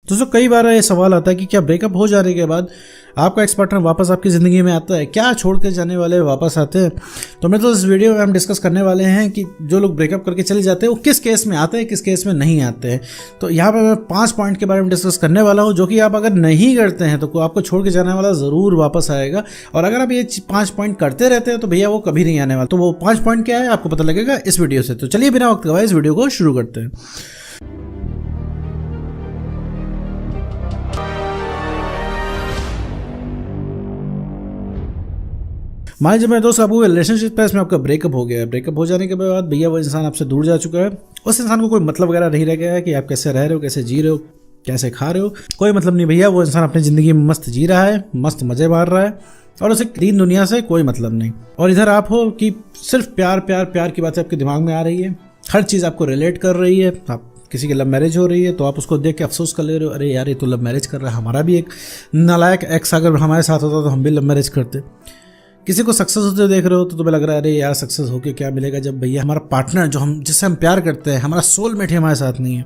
दोस्तों कई बार ये सवाल आता है कि क्या ब्रेकअप हो जाने के बाद आपका एक्स पार्टनर वापस आपकी ज़िंदगी में आता है, क्या छोड़ के जाने वाले वापस आते हैं। तो मैं तो इस वीडियो में हम डिस्कस करने वाले हैं कि जो लोग ब्रेकअप करके चले जाते हैं वो किस केस में आते हैं, किस केस में नहीं आते हैं। तो यहाँ पर मैं 5 पॉइंट के बारे में डिस्कस करने वाला हूँ जो कि आप अगर नहीं करते हैं तो आपको छोड़ के जाने वाला ज़रूर वापस आएगा, और अगर आप ये 5 पॉइंट करते रहते हैं तो भैया वो कभी नहीं आने वाला। तो वो 5 पॉइंट क्या है आपको पता लगेगा इस वीडियो से। तो चलिए बिना वक्त गवाए इस वीडियो को शुरू करते हैं। मान लीजिए मेरे दोस्त आपको रिलेशनशिप है, इसमें आपका ब्रेकअप हो गया है। ब्रेकअप हो जाने के बाद भैया वो इंसान आपसे दूर जा चुका है, उस इंसान को कोई मतलब वगैरह नहीं रह गया है कि आप कैसे रह रहे हो, कैसे जी रहे हो, कैसे खा रहे हो, कोई मतलब नहीं भैया। वो इंसान अपनी ज़िंदगी में मस्त जी रहा है, मस्त मज़े मार रहा है और उसे दीन दुनिया से कोई मतलब नहीं। और इधर आप हो कि सिर्फ प्यार प्यार प्यार की बातें आपके दिमाग में आ रही है, हर चीज़ आपको रिलेट कर रही है। आप किसी की लव मैरिज हो रही है तो आप उसको देख के अफसोस कर ले रहे हो, अरे यार ये तो लव मैरिज कर रहा है, हमारा भी एक नालायक एक्स अगर हमारे साथ होता तो हम भी लव मैरिज करते। किसी को सक्सेस होते देख रहे हो तो तुम्हें लग रहा है अरे यार सक्सेस होके क्या मिलेगा जब भैया हमारा पार्टनर जो हम जिससे हम प्यार करते हैं, हमारा सोलमेट हमारे साथ नहीं है।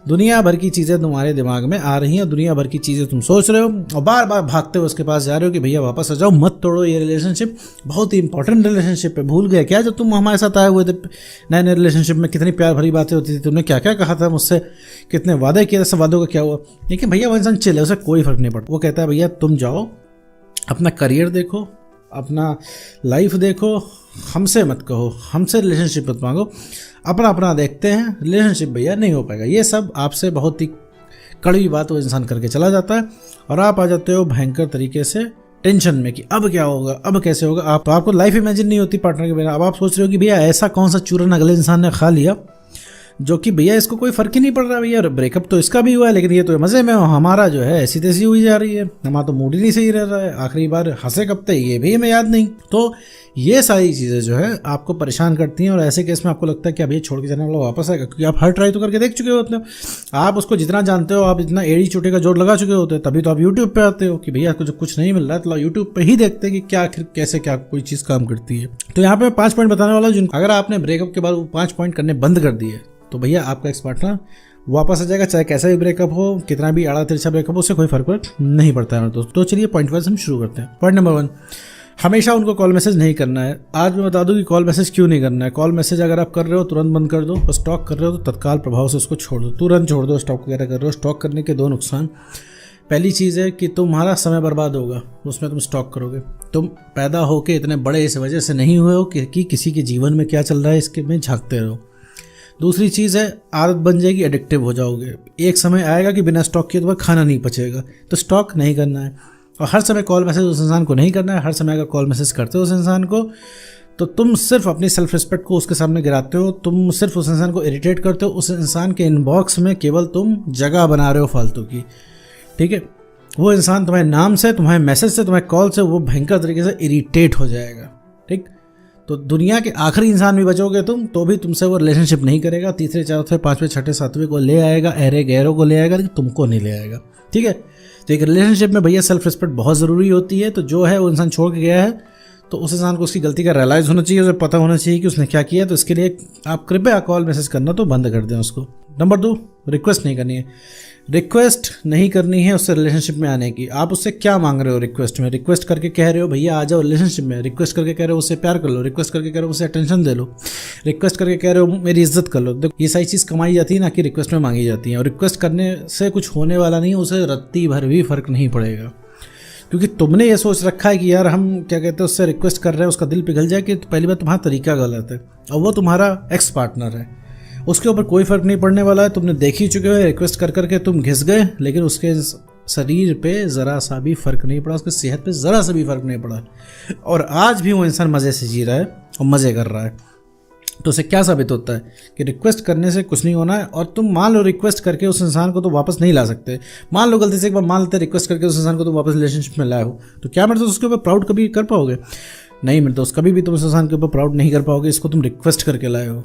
दुनिया भर की चीज़ें तुम्हारे दिमाग में आ रही हैं, दुनिया भर की चीज़ें तुम सोच रहे हो और बार बार भागते हो उसके पास जा रहे हो कि भैया वापस आ जाओ, मत तोड़ो ये रिलेशनशिप, बहुत ही इंपॉर्टेंट रिलेशनशिप है। भूल गए क्या जब तुम हमारे साथ आए हुए थे नए नए रिलेशनशिप में कितनी प्यार भरी बातें होती थी, तुमने क्या क्या कहा था मुझसे, कितने वादे किए थे, सब वादों का क्या हुआ। लेकिन भैया वो इंसान चिल है, उसे कोई फर्क नहीं पड़ता। वो कहता है भैया तुम जाओ अपना करियर देखो, अपना लाइफ देखो, हमसे मत कहो, हमसे रिलेशनशिप मत मांगो, अपना अपना देखते हैं, रिलेशनशिप भैया नहीं हो पाएगा। ये सब आपसे बहुत ही कड़वी बात वो इंसान करके चला जाता है और आप आ जाते हो भयंकर तरीके से टेंशन में कि अब क्या होगा, अब कैसे होगा। आप तो आपको लाइफ इमेजिन नहीं होती पार्टनर के बिना। अब आप सोच रहे हो कि भैया ऐसा कौन सा चूरन अगले इंसान ने खा लिया जो कि भैया इसको कोई फर्क ही नहीं पड़ रहा। भैया ब्रेकअप तो इसका भी हुआ है लेकिन ये तो मज़े में, हमारा जो है ऐसी तैसी हुई जा रही है, हमारा तो मूड ही नहीं सही रह रहा है, आखिरी बार हंसे कब थे ये भी हमें याद नहीं। तो ये सारी चीज़ें जो है आपको परेशान करती हैं और ऐसे केस में आपको लगता है कि अब ये छोड़ के जाने वाला वापस आएगा, क्योंकि आप हर ट्राई तो करके देख चुके होते हो। आप उसको जितना जानते हो, आप इतना एड़ी चोटी का जोर लगा चुके होते हैं, तभी तो आप यूट्यूब पे आते हो कि भैया आपको जब कुछ नहीं मिल रहा है तो यूट्यूब पे ही देखते हैं कि क्या आखिर कैसे क्या कोई चीज़ काम करती है। तो यहाँ पे मैं 5 पॉइंट बताने वाला हूँ, अगर आपने ब्रेकअप के बाद वो 5 पॉइंट करने बंद कर दिए तो भैया आपका एक्स पार्टनर वापस आ जाएगा, चाहे कैसा भी ब्रेकअप हो, कितना भी आड़ा तिरछा ब्रेकअप हो, उससे कोई फर्क नहीं पड़ता है। तो चलिए पॉइंट वाइज हम शुरू करते हैं। पॉइंट नंबर 1, हमेशा उनको कॉल मैसेज नहीं करना है। आज मैं बता दूं कि कॉल मैसेज क्यों नहीं करना है। कॉल मैसेज अगर आप कर रहे हो तुरंत बंद कर दो, और स्टॉक कर रहे हो तो तत्काल प्रभाव से उसको छोड़ दो, तुरंत छोड़ दो। स्टॉक वगैरह कर रहे हो, स्टॉक करने के 2 नुकसान। पहली चीज़ है कि तुम्हारा समय बर्बाद होगा उसमें, तुम स्टॉक करोगे। तुम पैदा होके इतने बड़े इस वजह से नहीं हुए हो कि किसी के जीवन में क्या चल रहा है इसके में झांकते रहो। दूसरी चीज़ है आदत बन जाएगी, एडिक्टिव हो जाओगे। एक समय आएगा कि बिना स्टॉक किए तुम्हें खाना नहीं पचेगा, तो स्टॉक नहीं करना है। और हर समय कॉल मैसेज उस इंसान को नहीं करना है। हर समय अगर कॉल मैसेज करते हो उस इंसान को तो तुम सिर्फ अपनी सेल्फ रिस्पेक्ट को उसके सामने गिराते हो, तुम सिर्फ उस इंसान को इरिटेट करते हो। उस इंसान के इनबॉक्स में केवल तुम जगह बना रहे हो फालतू की, ठीक है। वो इंसान तुम्हारे नाम से, तुम्हारे मैसेज से, तुम्हारे कॉल से वो भयंकर तरीके से इरिटेट हो जाएगा, ठीक। तो दुनिया के आखिरी इंसान भी बचोगे तुम तो भी तुमसे वो रिलेशनशिप नहीं करेगा। तीसरे चौथे पांचवें छठे सातवें को ले आएगा, अहरे गहरों को ले आएगा, लेकिन तुमको नहीं ले आएगा, ठीक है। तो एक रिलेशनशिप में भैया सेल्फ रिस्पेक्ट बहुत ज़रूरी होती है। तो जो है वो इंसान छोड़ के गया है तो उस इंसान को उसकी गलती का रियलाइज़ होना चाहिए, उसे पता होना चाहिए कि उसने क्या किया। तो इसके लिए आप कृपया कॉल मैसेज करना तो बंद कर दें उसको। नंबर 2, रिक्वेस्ट नहीं करनी है। रिक्वेस्ट नहीं करनी है उससे रिलेशनशिप में आने की। आप उससे क्या मांग रहे हो रिक्वेस्ट में? रिक्वेस्ट करके कह रहे हो भैया आ जाओ रिलेशनशिप में, रिक्वेस्ट करके कह रहे हो उससे प्यार कर लो, रिक्वेस्ट करके कह रहे हो उससे अटेंशन दे लो, रिक्वेस्ट करके कह रहे हो मेरी इज्जत कर लो। देखो ये सारी चीज़ कमाई जाती है ना कि रिक्वेस्ट में मांगी जाती है, और रिक्वेस्ट करने से कुछ होने वाला नहीं है, उसे रत्ती भर भी फर्क नहीं पड़ेगा। क्योंकि तुमने ये सोच रखा है कि यार हम क्या कहते हैं उससे रिक्वेस्ट कर रहे हैं उसका दिल पिघल जाए, कि पहली बात तुम्हारा तरीका गलत है और वो तुम्हारा एक्स पार्टनर है, उसके ऊपर कोई फर्क नहीं पड़ने वाला है। तुमने देख ही चुके हो, रिक्वेस्ट कर करके तुम घिस गए, लेकिन उसके शरीर पे ज़रा सा भी फर्क नहीं पड़ा, उसकी सेहत पे ज़रा सा भी फर्क नहीं पड़ा, और आज भी वो इंसान मज़े से जी रहा है और मज़े कर रहा है। तो उसे क्या साबित होता है कि रिक्वेस्ट करने से कुछ नहीं होना है। और तुम मान लो रिक्वेस्ट करके उस इंसान को तो वापस नहीं ला सकते, मान लो गलती से एक बार मान लेते रिक्वेस्ट करके उस इंसान को तुम वापस रिलेशनशिप में लाए हो, तो क्या मेरे दोस्त उसके ऊपर प्राउड कभी कर पाओगे? नहीं मेरे दोस्त, कभी भी तुम उस इंसान के ऊपर प्राउड नहीं कर पाओगे, इसको तुम रिक्वेस्ट करके लाए हो,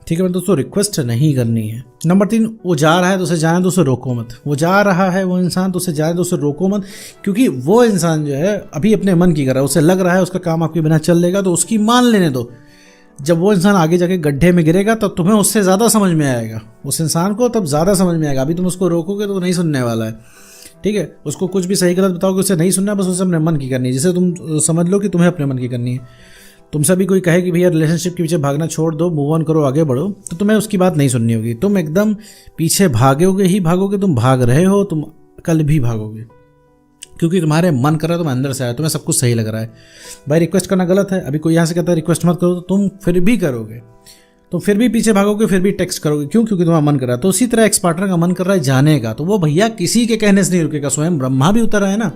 ठीक है मेरे दोस्तों। रिक्वेस्ट नहीं करनी है। नंबर 3, वो जा रहा है तो उसे जाने दो, उसे रोको मत। वो जा रहा है वो इंसान तो उसे जाने दो, उसे रोको मत, क्योंकि वो इंसान जो है अभी अपने मन की कर रहा है, उसे लग रहा है उसका काम आपके बिना चल लेगा, तो उसकी मान लेने दो। जब वो इंसान आगे जाके गड्ढे में गिरेगा तब तुम्हें उससे ज़्यादा समझ में आएगा, उस इंसान को तब ज़्यादा समझ में आएगा। अभी तुम उसको रोकोगे तो वो नहीं सुनने वाला है, ठीक है। उसको कुछ भी सही गलत बताओगे उसे नहीं सुनना, बस उसे अपने मन की करनी है। जैसे तुम समझ लो कि तुम्हें अपने मन की करनी है। तुमसे भी कोई कहे कि भैया रिलेशनशिप के पीछे भागना छोड़ दो, मूव ऑन करो, आगे बढ़ो, तो तुम्हें उसकी बात नहीं सुननी होगी। तुम एकदम पीछे भागोगे ही भागोगे, तुम भाग रहे हो, तुम कल भी भागोगे, क्योंकि तुम्हारे मन कर रहा है, तुम अंदर से आया, तुम्हें सब कुछ सही लग रहा है। भाई रिक्वेस्ट करना गलत है, अभी कोई यहाँ से कहता है रिक्वेस्ट मत करो, तो तुम फिर भी करोगे, तुम फिर भी पीछे भागोगे, फिर भी टेक्स्ट करोगे। क्यों? क्योंकि तुम्हारा मन कर रहा है। तो उसी तरह एक्स पार्टनर का मन कर रहा है जाने का, तो वो भैया किसी के कहने से नहीं रुकेगा। स्वयं ब्रह्मा भी उतर है ना,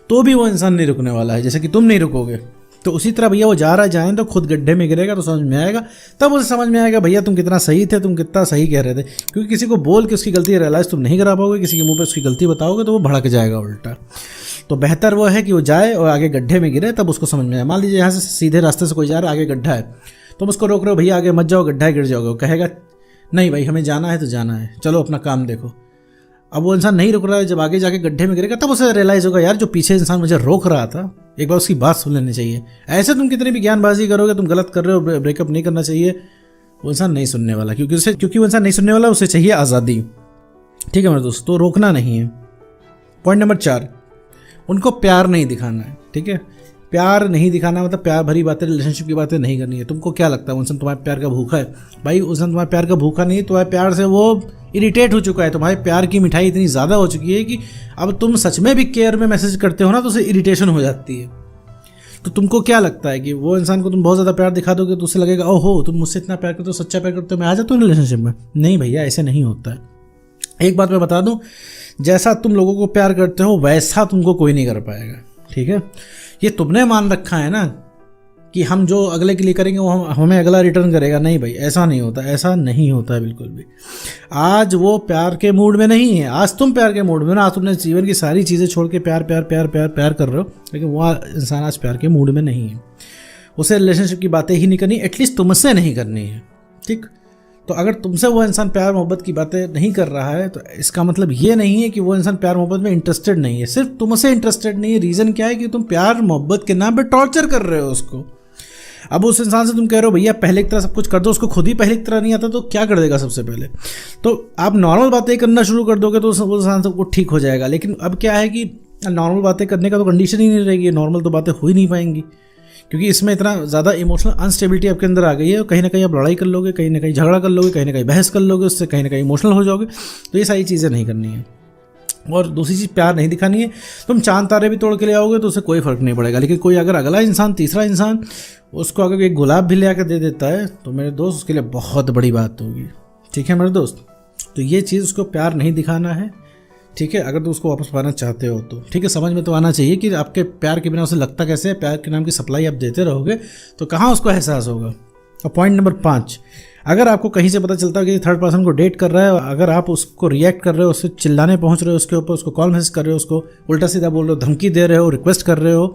तो भी वो इंसान नहीं रुकने वाला है, जैसे कि तुम नहीं रुकोगे। तो उसी तरह भैया वो जा रहा है, जाए तो खुद गड्ढे में गिरेगा तो समझ में आएगा, तब उसे समझ में आएगा भैया तुम कितना सही थे, तुम कितना सही कह रहे थे। क्योंकि किसी को बोल के उसकी गलती रियलाइज तुम नहीं करा पाओगे, किसी के मुंह पे उसकी गलती बताओगे तो वो भड़क जाएगा उल्टा। तो बेहतर वो है कि वो जाए और आगे गड्ढे में गिरे, तब उसको समझ में आए। मान लीजिए यहाँ से सीधे रास्ते से कोई जा रहा है, आगे गड्ढा है, तुम उसको रोक रहे हो, भैया आगे मत जाओ, गड्ढा है, गिर जाओगे। वो कहेगा नहीं भाई हमें जाना है तो जाना है, चलो अपना काम देखो। अब वो इंसान नहीं रुक रहा है, जब आगे जाके गड्ढे में गिरेगा तब उसे रियलाइज होगा यार जो पीछे इंसान मुझे रोक रहा था, एक बार उसकी बात सुन लेनी चाहिए। ऐसे तुम कितनी भी ज्ञानबाजी करोगे, तुम गलत कर रहे हो, ब्रेकअप नहीं करना चाहिए, वो इंसान नहीं सुनने वाला, क्योंकि वो इंसान नहीं सुनने वाला, उसे चाहिए आज़ादी। ठीक है मेरे दोस्त, तो रोकना नहीं है। पॉइंट नंबर 4, उनको प्यार नहीं दिखाना है। ठीक है, प्यार नहीं दिखाना मतलब प्यार भरी बातें, रिलेशनशिप की बातें नहीं करनी है। तुमको क्या लगता है उनसे तुम्हारे प्यार का भूखा है? भाई उनसे तुम्हारे प्यार का भूखा नहीं, तुम्हारे प्यार से वो इरिटेट हो चुका है। तुम्हारे प्यार की मिठाई इतनी ज़्यादा हो चुकी है कि अब तुम सच में भी केयर में मैसेज करते हो ना, तो उसे इरिटेशन हो जाती है। तो तुमको क्या लगता है कि वो इंसान को तुम बहुत ज़्यादा प्यार दिखा दोगे तो उसे लगेगा ओहो तुम मुझसे इतना प्यार करते हो, सच्चा प्यार करते हो, मैं आ जाता हूँ रिलेशनशिप में? नहीं भैया, ऐसे नहीं होता है। एक बात मैं बता दूं, जैसा तुम लोगों को प्यार करते हो वैसा तुमको कोई नहीं कर पाएगा। ठीक है, ये तुमने मान रखा है ना कि हम जो अगले के लिए करेंगे वो हमें अगला रिटर्न करेगा। नहीं भाई, ऐसा नहीं होता, ऐसा नहीं होता है बिल्कुल भी। आज वो प्यार के मूड में नहीं है, आज तुम प्यार के मूड में ना, आज तुमने जीवन की सारी चीज़ें छोड़ के प्यार प्यार प्यार प्यार प्यार कर रहे हो, लेकिन वो इंसान आज प्यार के मूड में नहीं है। उसे रिलेशनशिप की बातें ही नहीं करनी, एटलीस्ट तुमसे नहीं करनी है। ठीक, तो अगर तुमसे वो इंसान प्यार मोहब्बत की बातें नहीं कर रहा है तो इसका मतलब ये नहीं है कि वो इंसान प्यार मोहब्बत में इंटरेस्टेड नहीं है, सिर्फ तुमसे इंटरेस्टेड नहीं है। रीज़न क्या है कि तुम प्यार मोहब्बत के नाम पे टॉर्चर कर रहे हो उसको। अब उस इंसान से तुम कह रहे हो भैया पहले की तरह सब कुछ कर दो, उसको खुद ही पहले की तरह नहीं आता तो क्या कर देगा? सबसे पहले तो आप नॉर्मल बातें करना शुरू कर दोगे तो उस इंसान से वो ठीक हो जाएगा। लेकिन अब क्या है कि नॉर्मल बातें करने का तो कंडीशन ही नहीं रहेगी, नॉर्मल तो बातें हो ही नहीं पाएंगी, क्योंकि इसमें इतना ज़्यादा इमोशनल अनस्टेबिलिटी आपके अंदर आ गई है। कहीं ना कहीं आप लड़ाई कर लोगे, कहीं ना कहीं झगड़ा कर लोगे, कहीं ना कहीं बहस कर लोगे, उससे कहीं ना कहीं इमोशनल हो जाओगे। तो ये सारी चीज़ें नहीं करनी है। और दूसरी चीज़, प्यार नहीं दिखानी है। तुम चांद तारे भी तोड़ के ले आओगे तो उससे कोई फ़र्क नहीं पड़ेगा, लेकिन कोई अगर अगला इंसान, तीसरा इंसान उसको अगर एक गुलाब भी ले आकर दे देता है तो मेरे दोस्त उसके लिए बहुत बड़ी बात होगी। ठीक है मेरे दोस्त, तो ये चीज़ उसको प्यार नहीं दिखाना है। ठीक है, अगर तुम उसको वापस पाना चाहते हो तो ठीक है, समझ में तो आना चाहिए कि आपके प्यार के बिना उसे लगता कैसे है। प्यार के नाम की सप्लाई आप देते रहोगे तो कहाँ उसको एहसास होगा। और पॉइंट नंबर 5, अगर आपको कहीं से पता चलता है कि थर्ड पर्सन को डेट कर रहा है, अगर आप उसको रिएक्ट कर रहे हो, उससे चिल्लाने पहुंच रहे हो उसके ऊपर, उसको कॉल मैसेज कर रहे हो, उसको उल्टा सीधा बोल रहे हो, धमकी दे रहे हो, रिक्वेस्ट कर रहे हो,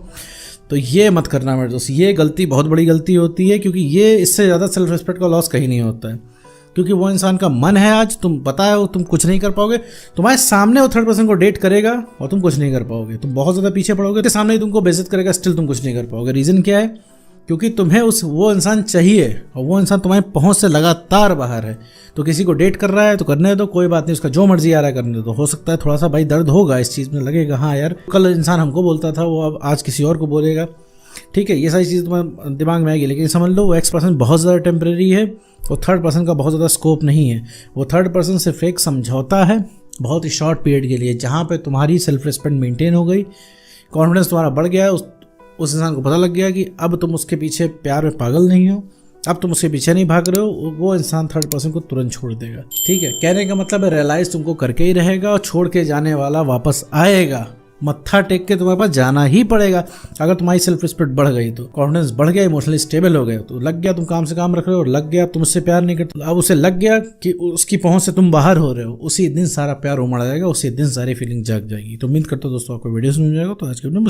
तो ये मत करना मेरे दोस्त। ये गलती बहुत बड़ी गलती होती है, क्योंकि ये इससे ज़्यादा सेल्फ रिस्पेक्ट का लॉस कहीं नहीं होता है। क्योंकि वो इंसान का मन है, आज तुम पता है तुम कुछ नहीं कर पाओगे, तुम्हारे सामने वो थर्ड पर्सन को डेट करेगा और तुम कुछ नहीं कर पाओगे, तुम बहुत ज़्यादा पीछे पड़ोगे, उसके सामने ही तुमको बेइज्जत करेगा, स्टिल तुम कुछ नहीं कर पाओगे। रीज़न क्या है? क्योंकि तुम्हें वो इंसान चाहिए और वो इंसान तुम्हारी पहुंच से लगातार बाहर है। तो किसी को डेट कर रहा है तो करने दो, कोई बात नहीं, उसका जो मर्जी आ रहा है करने दो। हो सकता है थोड़ा सा भाई दर्द होगा इस चीज़ में, लगेगा हाँ यार कल इंसान हमको बोलता था, वो अब आज किसी और को बोलेगा। ठीक है, ये सारी चीज़ तुम्हारे दिमाग में आएगी, लेकिन समझ लो वो एक्स पर्सन बहुत ज़्यादा टेम्परेरी है, वो थर्ड पर्सन का बहुत ज़्यादा स्कोप नहीं है। वो थर्ड पर्सन सिर्फ एक समझौता है बहुत ही शॉर्ट पीरियड के लिए, जहाँ पे तुम्हारी सेल्फ रिस्पेक्ट मेंटेन हो गई, कॉन्फिडेंस तुम्हारा बढ़ गया है, उस इंसान को पता लग गया कि अब तुम उसके पीछे प्यार में पागल नहीं हो, अब तुम उसके पीछे नहीं भाग रहे हो, वो इंसान थर्ड पर्सन को तुरंत छोड़ देगा। ठीक है, कहने का मतलब है रियलाइज तुमको करके ही रहेगा और छोड़ के जाने वाला वापस आएगा, मत्था टेक के तुम्हारे पास जाना ही पड़ेगा। अगर तुम्हारी सेल्फ रिस्पेक्ट बढ़ गई तो, कॉन्फिडेंस बढ़ गया, इमोशनली स्टेबल हो गए, तो लग गया तुम काम से काम रख रहे हो, और लग गया तुम उससे प्यार नहीं करते, अब उसे लग गया कि उसकी पहुंच से तुम बाहर हो रहे हो, उसी दिन सारा प्यार उमड़ जाएगा, उसी दिन सारी फीलिंग जाग जाएगी। तो उम्मीद करता हूं दोस्तों आपको वीडियो समझ जाएगा। तो आज के वीडियो में